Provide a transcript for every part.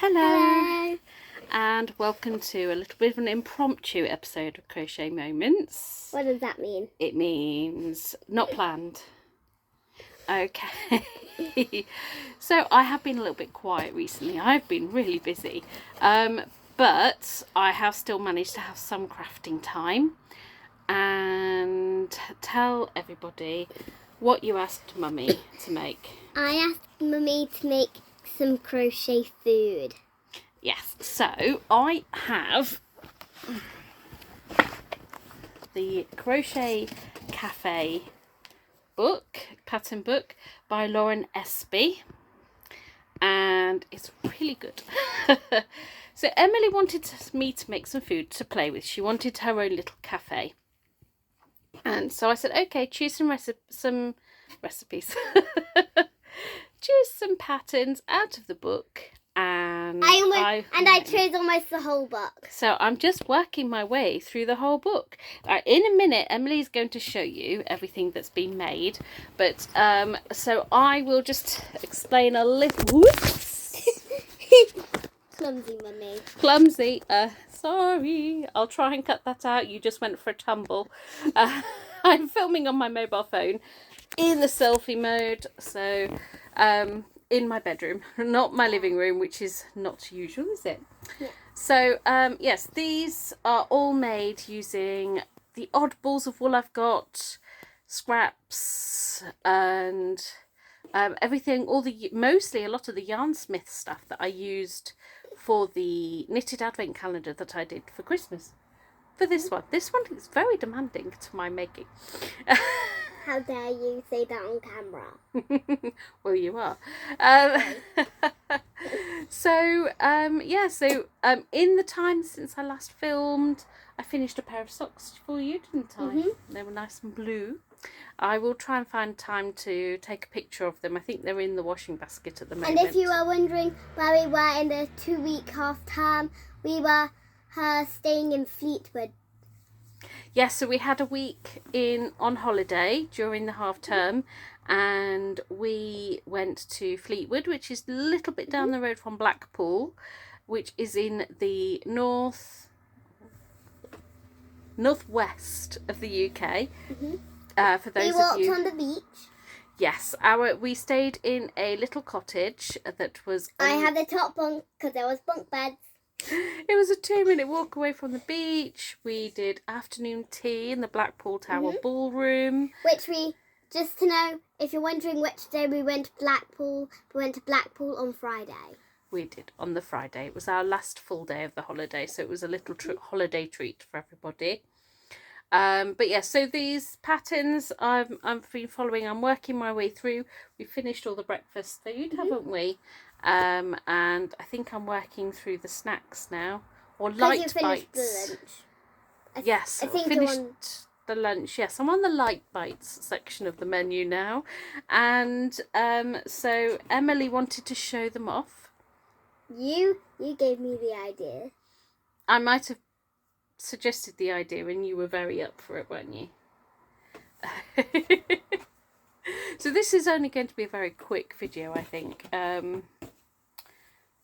Hello, and welcome to a little bit of an impromptu episode of Crochet Moments. What does that mean? It means not planned. Okay. So I have been a little bit quiet recently. I've been really busy, but I have still managed to have some crafting time and tell everybody what you asked Mummy to make. I asked Mummy to make some crochet food. Yes, so I have the Crochet Cafe book, pattern book by Lauren Espy, and it's really good. So Emily wanted me to make some food to play with. She wanted her own little cafe, and so I said, okay, choose some recipes. Choose some patterns out of the book, and I chose almost the whole book. So I'm just working my way through the whole book. In a minute, Emily's going to show you everything that's been made, but so I will just explain a little. Whoops. Clumsy Mummy. Clumsy. Sorry. I'll try and cut that out. You just went for a tumble. I'm filming on my mobile phone in the selfie mode, so in my bedroom, not my living room, which is not usual, is it? Yeah. So yes, these are all made using the odd balls of wool I've got, scraps, and everything, mostly a lot of the Yarnsmith stuff that I used for the knitted advent calendar that I did for Christmas. For this one is very demanding to my making. How dare you say that on camera? Well, you are. So in the time since I last filmed, I finished a pair of socks for you, didn't I? Mm-hmm. They were nice and blue. I will try and find time to take a picture of them. I think they're in the washing basket at the moment. And if you are wondering where we were in the 2-week half term, we were staying in Fleetwood. Yes, so we had a week on holiday during the half term, and we went to Fleetwood, which is a little bit down the road from Blackpool, which is in the northwest of the UK. Mm-hmm. For those we of walked you on the beach. Yes, we stayed in a little cottage that was. I had the top bunk because there was bunk beds. It was a 2-minute walk away from the beach. We did afternoon tea in the Blackpool Tower Ballroom. Which just to know, if you're wondering which day we went to Blackpool on Friday. We did on the Friday. It was our last full day of the holiday, so it was a little holiday treat for everybody. But yeah, so these patterns I've been following. I'm working my way through. We finished all the breakfast food, haven't we? And I think I'm working through the snacks now, or light bites. The lunch. Yes, I think finished the lunch. Yes, I'm on the light bites section of the menu now, and so Emily wanted to show them off. You gave me the idea. I might have suggested the idea, and you were very up for it, weren't you? So this is only going to be a very quick video, I think.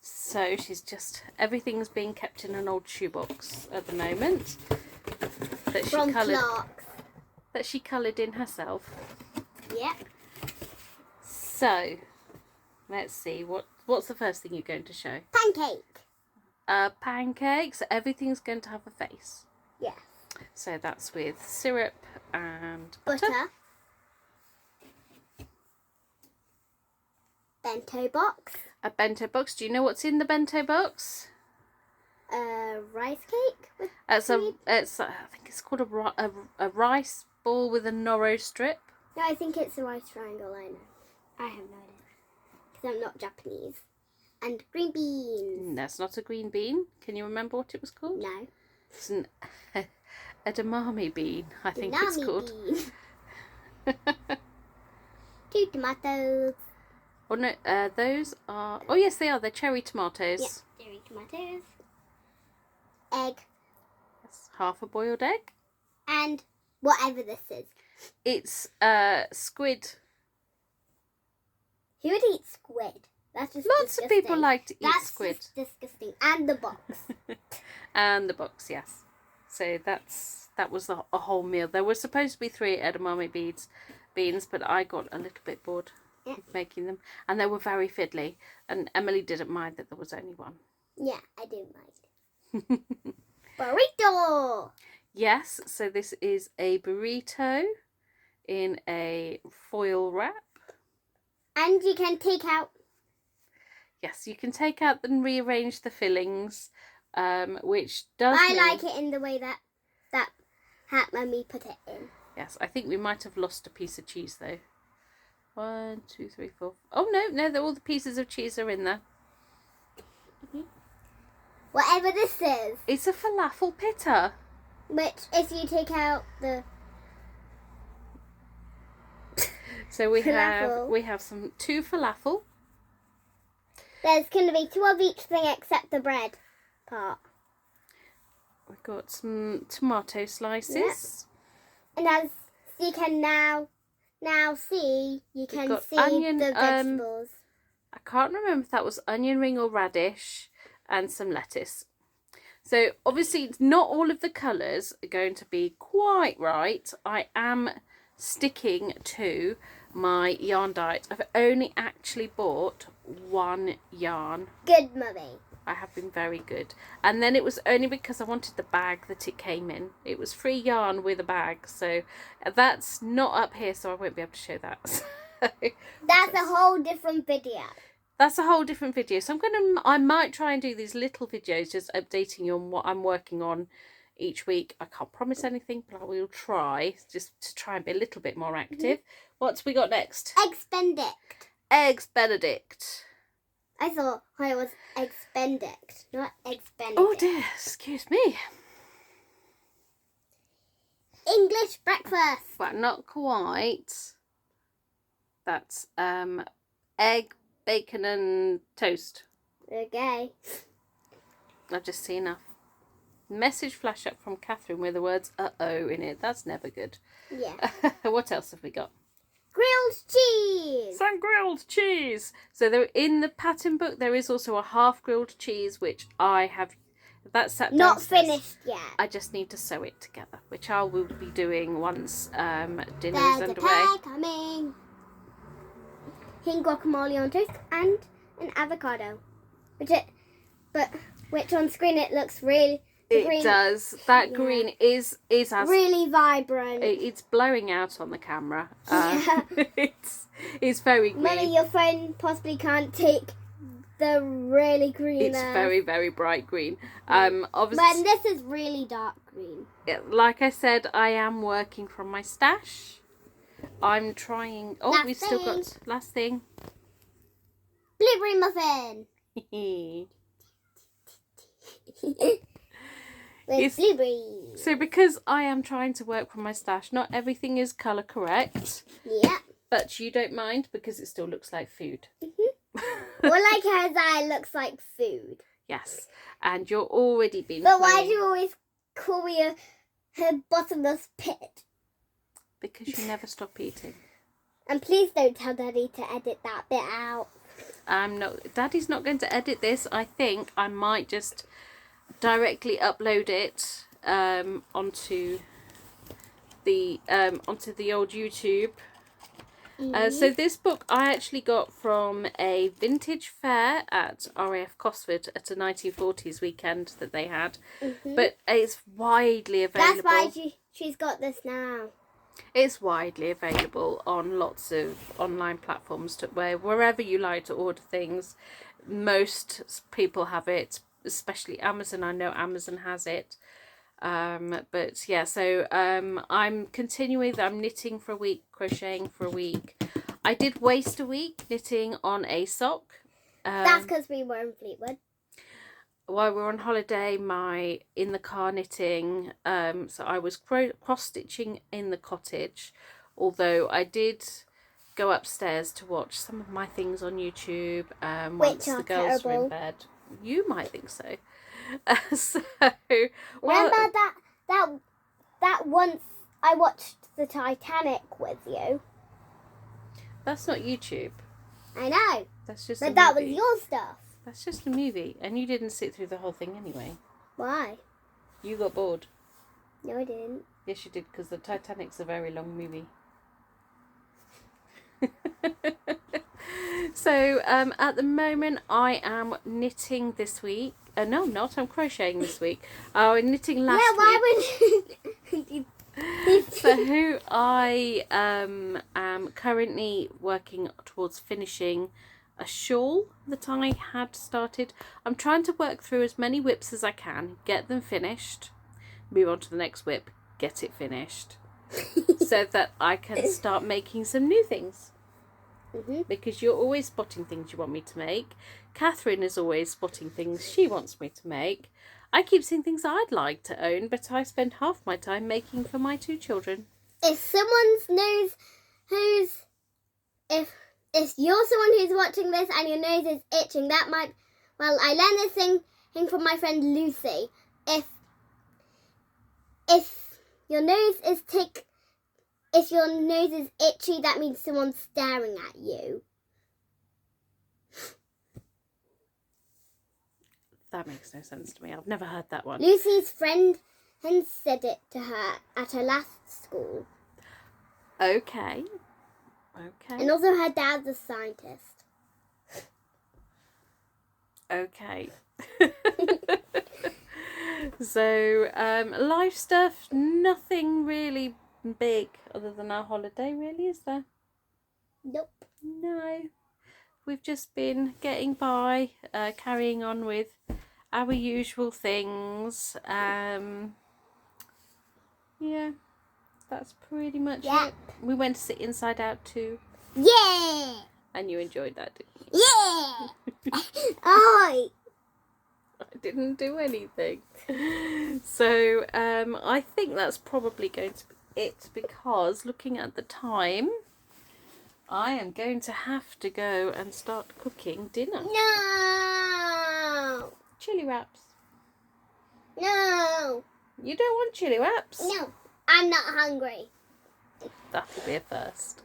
So everything's being kept in an old shoebox at the moment that she coloured in herself. Yep. So let's see, what's the first thing you're going to show? Pancake. Pancakes. Everything's going to have a face. Yes. So that's with syrup and butter. Bento box. A bento box. Do you know what's in the bento box? Rice cake. I think it's called a rice ball with a Noro strip. No, I think it's a rice triangle. I know. I have no idea because I'm not Japanese. And green beans. That's not a green bean. Can you remember what it was called? No. It's an edamame bean, I think it's called. Bean. 2 tomatoes. Oh no, those are. Oh yes, they are. They're cherry tomatoes. Yeah, cherry tomatoes. Egg. That's half a boiled egg. And whatever this is. It's squid. Who would eat squid? That's just Lots of people disgusting. like to eat That's squid. just disgusting. And the box. And the box, yes. So that was a whole meal. There were supposed to be 3 edamame beans, but I got a little bit bored of making them. And they were very fiddly. And Emily didn't mind that there was only one. Yeah, I do mind. Burrito! Yes, so this is a burrito in a foil wrap. And you can take out... Yes, you can take out and rearrange the fillings, which does I mean... like it in the way that Hat Mummy put it in. Yes, I think we might have lost a piece of cheese though. 1, 2, 3, 4. Oh no, all the pieces of cheese are in there. Whatever this is. It's a falafel pita. Which, if you take out the... So we Falafel. have 2 falafel. There's going to be 2 of each thing except the bread part. We've got some tomato slices. And as you can now see, you can got see onion, the vegetables. I can't remember if that was onion ring or radish, and some lettuce. So obviously not all of the colours are going to be quite right. I am sticking to my yarn diet. I've only actually bought 1 yarn. Good, Mummy. I have been very good. And then it was only because I wanted the bag that it came in. It was free yarn with a bag. So that's not up here, so I won't be able to show that. That's a whole different video. That's a whole different video. So I might try and do these little videos just updating you on what I'm working on each week. I can't promise anything, but I will try just to try and be a little bit more active. What's we got next? Eggs Benedict. Eggs Benedict. I thought it was Eggs Benedict, not Eggs Benedict. Oh dear, excuse me. English breakfast. Well, not quite. That's egg, bacon and toast. Okay. I've just seen a message flash up from Catherine with the words "uh-oh" in it. That's never good. Yeah. What else have we got? Grilled cheese. Some grilled cheese. So there in the pattern book there is also a half grilled cheese which I have that's sat Not downstairs. finished yet. I just need to sew it together, which I will be doing once dinner is There's a underway. pear coming. Hing guacamole on toast and an avocado. Which on screen it looks really It does. That green is as really vibrant. it's blowing out on the camera. Yeah. It's very green. Mummy, your phone possibly can't take the really green. It's very, very bright green. But Obviously, this is really dark green. like I said, I am working from my stash. I'm trying. Oh, Last we've still thing. got last thing. Blueberry muffin. With blueberries. So because I am trying to work from my stash, not everything is colour correct. Yeah. But you don't mind because it still looks like food. Or like hers eye looks like food. Yes. And you're already been But why playing- do you always call me her bottomless pit? Because you never stop eating. And please don't tell Daddy to edit that bit out. Daddy's not going to edit this. I think I might just directly upload it onto the old YouTube. So this book I actually got from a vintage fair at RAF Cosford at a 1940s weekend that they had. But it's widely available. That's why she's got this now. It's widely available on lots of online platforms wherever you like to order things. Most people have it, especially Amazon. I know Amazon has it. But yeah, so I'm continuing. I'm knitting for a week, crocheting for a week. I did waste a week knitting on a sock. That's because we were in Fleetwood. While we were on holiday, in the car knitting, so I was cross-stitching in the cottage, although I did go upstairs to watch some of my things on YouTube once the girls were in bed. You might think so. Remember that once I watched the Titanic with you? That's not YouTube. I know. That's just But a that was movie. your stuff. That's just a movie. And you didn't sit through the whole thing anyway. Why? You got bored. No, I didn't. Yes, you did, because the Titanic's a very long movie. So, at the moment, I am knitting this week. No, I'm not. I'm crocheting this week. I'm knitting last week. Why would you... So I am currently working towards finishing a shawl that I had started. I'm trying to work through as many whips as I can, get them finished, move on to the next whip, get it finished, so that I can start making some new things. Because you're always spotting things you want me to make. Catherine is always spotting things she wants me to make. I keep seeing things I'd like to own, but I spend half my time making for my 2 children. If someone knows who's... If you're someone who's watching this and your nose is itching, that might... Well, I learned this thing from my friend Lucy. If your nose is if your nose is itchy, that means someone's staring at you. That makes no sense to me. I've never heard that one. Lucy's friend said it to her at her last school. Okay. And also her dad's a scientist. Okay. So, life stuff, nothing really big other than our holiday, really, is there? Nope. No. We've just been getting by, carrying on with our usual things. Yeah, that's pretty much it. We went to see Inside Out 2. Yeah! And you enjoyed that, didn't you? Yeah! Oh! I didn't do anything. So, I think that's probably going to be it, because looking at the time, I am going to have to go and start cooking dinner. No! Chili wraps. No! You don't want chili wraps? No, I'm not hungry. That'll be a first.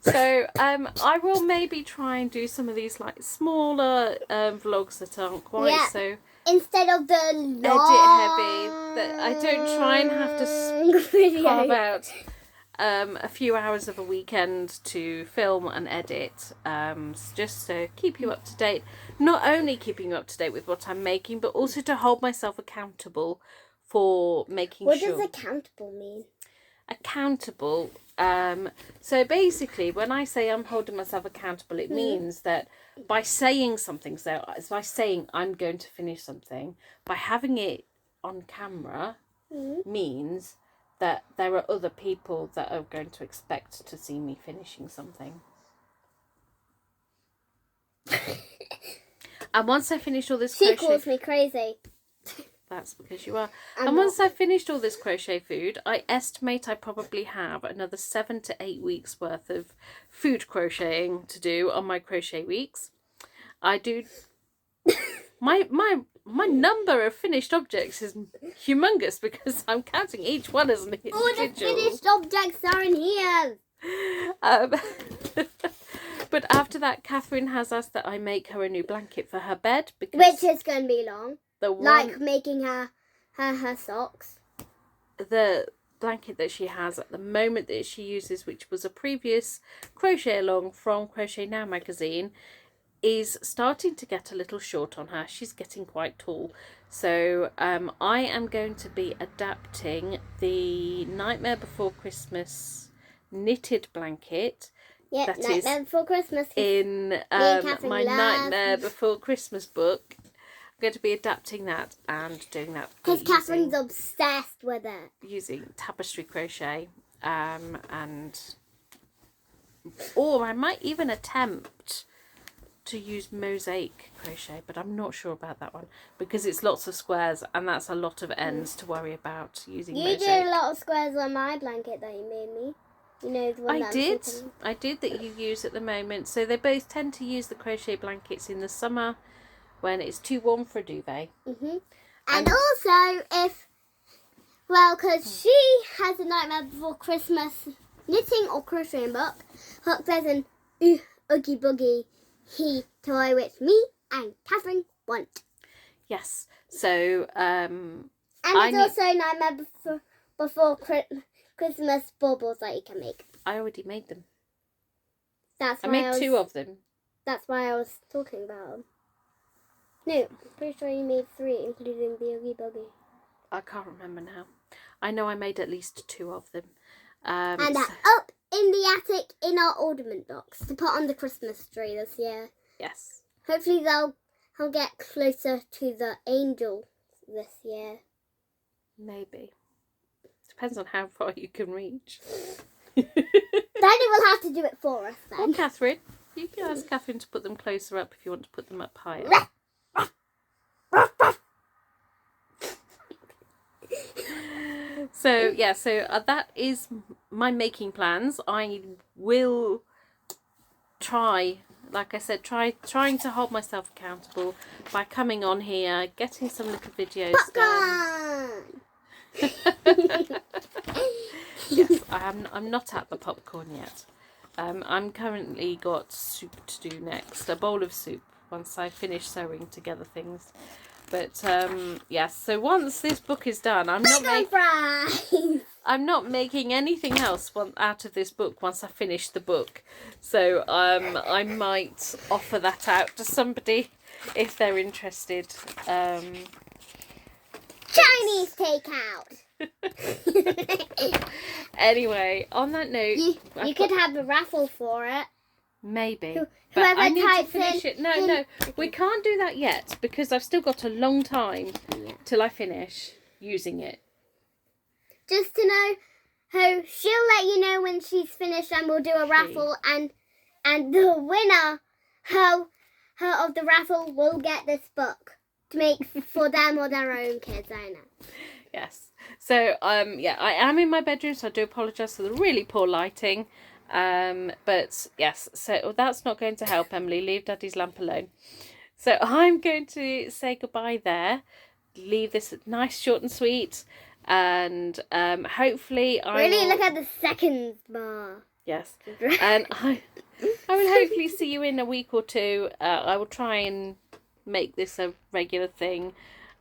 So, I will maybe try and do some of these like smaller vlogs that aren't quite so instead of the edit heavy. That I don't try and have to carve out a few hours of a weekend to film and edit, just to keep you up to date. Not only keeping you up to date with what I'm making, but also to hold myself accountable for making What sure. does accountable mean? Accountable. So basically, when I say I'm holding myself accountable, it means that by saying something, so by saying I'm going to finish something, by having it on camera, means that there are other people that are going to expect to see me finishing something. And once I finish all this She crochet... calls me crazy. That's because you are. And once I've finished all this crochet food, I estimate I probably have another 7 to 8 weeks worth of food crocheting to do on my crochet weeks. I do... My number of finished objects is humongous because I'm counting each one as an individual. All the finished objects are in here. But after that, Catherine has asked that I make her a new blanket for her bed, because which is going to be long. the one, Like making her socks. the blanket that she has at the moment that she uses, which was a previous crochet along from Crochet Now magazine, is starting to get a little short on her. She's getting quite tall. So I am going to be adapting the Nightmare Before Christmas knitted blanket. Yeah, that Nightmare Before Christmas. In my Nightmare Before Christmas book. I'm going to be adapting that and doing that. Because Catherine's obsessed with it. Using tapestry crochet. Or I might even attempt to use mosaic crochet, but I'm not sure about that one because it's lots of squares and that's a lot of ends to worry about using mosaic. You did a lot of squares on my blanket that you made me. You know the one I that did. I did that you use at the moment. So they both tend to use the crochet blankets in the summer when it's too warm for a duvet. And also because she has a Nightmare Before Christmas knitting or crocheting book. Hook there's an Oogie Boogie he toy which me and Catherine want. Yes. So And there's also Nightmare Before Christmas baubles that you can make. I already made them. That's I why made 2 of them. That's why I was talking about them. No, I'm pretty sure you made 3, including the Oogie Boogie. I can't remember now. I know I made at least 2 of them. And they're up in the attic in our ornament box to put on the Christmas tree this year. Yes. Hopefully they'll get closer to the angel this year. Maybe. Depends on how far you can reach. Daddy will have to do it for us then. Or Catherine. You can ask Catherine to put them closer up if you want to put them up higher. So that is my making plans. I will try, like I said, trying to hold myself accountable by coming on here, getting some little videos done. Yes, I'm not at the popcorn yet. I'm currently got soup to do next, a bowl of soup once I finish sewing together things. But yes, so once this book is done, I'm not making anything else out of this book once I finish the book. So I might offer that out to somebody if they're interested. Chinese takeout. Anyway, on that note, you could have a raffle for it. Maybe. But I need to types finish it. No, we can't do that yet because I've still got a long time till I finish using it. Just to know how she'll let you know when she's finished, and we'll do a raffle, and the winner of the raffle will get this book to make for them or their own kids. I know. Yes. So yeah, I am in my bedroom, so I do apologise for the really poor lighting. But yes, so that's not going to help, Emily. Leave Daddy's lamp alone. So I'm going to say goodbye there. Leave this nice, short and sweet. And hopefully look at the seconds bar. Yes. And I will hopefully see you in a week or 2. I will try and make this a regular thing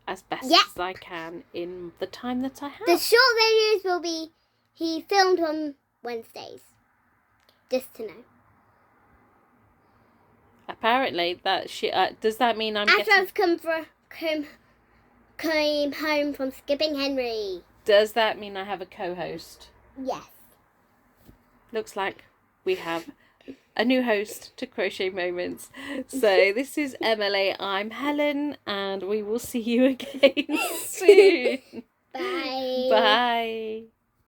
as best as I can in the time that I have. The short videos will be he filmed on Wednesdays. Just to know. Apparently, that does that mean I'm after I've came home from skipping Henry? Does that mean I have a co-host? Yes. Looks like we have a new host to Crochet Moments. So this is Emily. I'm Helen, and we will see you again soon. Bye. Bye.